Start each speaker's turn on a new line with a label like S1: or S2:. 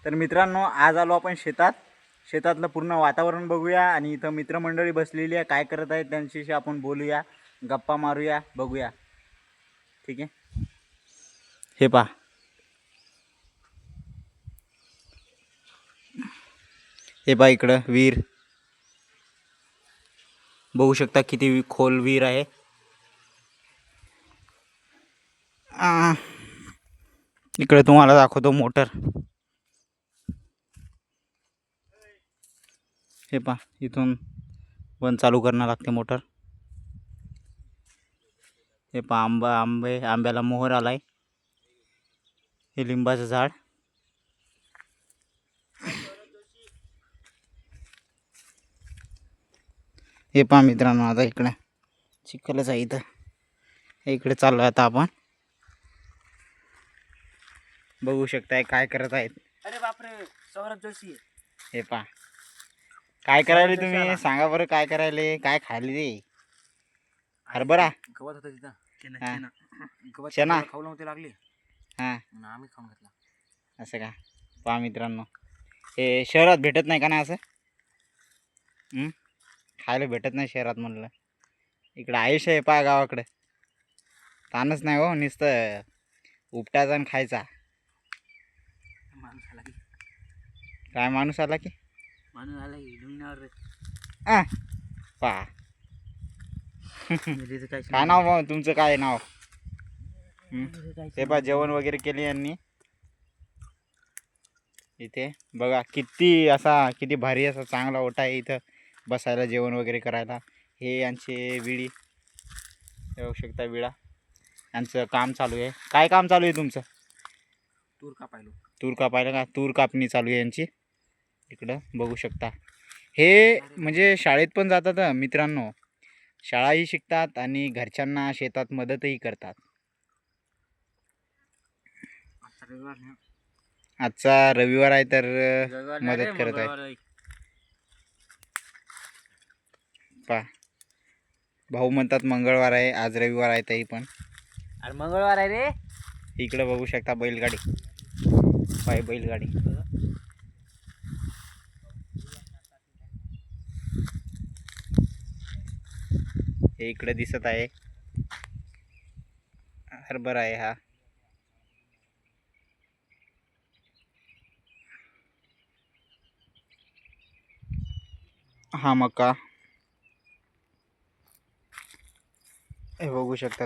S1: तर मित्रांनो, आज आलो आपण शेतातलं पूर्ण वातावरण बघूया आणि इथं मित्रमंडळी बसलेली आहे, काय करत आहेत त्यांच्याशी आपण बोलूया, गप्पा मारूया, बघूया. ठीक आहे. हे पहा, हे पहा इकडं विहीर बघू शकता, किती खोल विहीर आहे. इकडे तुम्हाला दाखवतो मोटर. हे पहा, इथून बंद चालू करणं लागते मोटर. हे पहा, आंब्याला मोहर आलाय. हे लिंबाचं झाड. हे पहा मित्रांनो, आता इकडे चिखलच आहे. इथं इकडे चाललो आता आपण. बघू शकताय काय करत आहेत.
S2: अरे बापरे, सौरभ जोशी.
S1: हे पहा, काय करायले तुम्ही, सांगा बरं काय करायले, काय खायले रे? हरभरा
S2: गवत होतं तिथं.
S1: हा.
S2: गवत
S1: शेणा.
S2: खाऊ नव्हते लागले,
S1: हां,
S2: आम्ही खाऊन घेतला.
S1: असं का? पहा मित्रांनो, हे शहरात भेटत नाही का ना असं? खायला भेटत नाही शहरात म्हणलं. इकडं आयुष्य आहे पहा गावाकडे. ताणच नाही हो, नुसतं उपटायचा आणि खायचा.
S2: माणूस आला की
S1: काय माणूस आला की
S2: डोंगरावर
S1: पहा.
S2: काय
S1: काय नाव भाऊ तुमचं, काय नाव? ते पहा, जेवण वगैरे केले यांनी. इथे बघा, किती भारी असा चांगला ओटा आहे इथं बसायला, जेवण वगैरे करायला. हे यांचे विडी येऊ शकता, विडा. यांचं काम चालू आहे. काय काम चालू आहे तुमचं?
S2: तूर कापायलो.
S1: तूर कापायला का? तूर कापणी चालू आहे यांची. इकडं बघू शकता. हे म्हणजे शाळेत पण जातात मित्रांनो, शाळाही शिकतात आणि घरच्यांना शेतात मदतही करतात. आजचा रविवार आहे तर मदत करत आहेत. पहा, भाऊ म्हणतात मंगळवार आहे, आज रविवार आहे. तरी पण
S2: अरे मंगळवार आहे रे.
S1: इकडे बघू शकता बैलगाडी. बैलगाडी. हे इकडे दिसत आहे, हरभरा आहे हा. हा मका. हे बघू शकता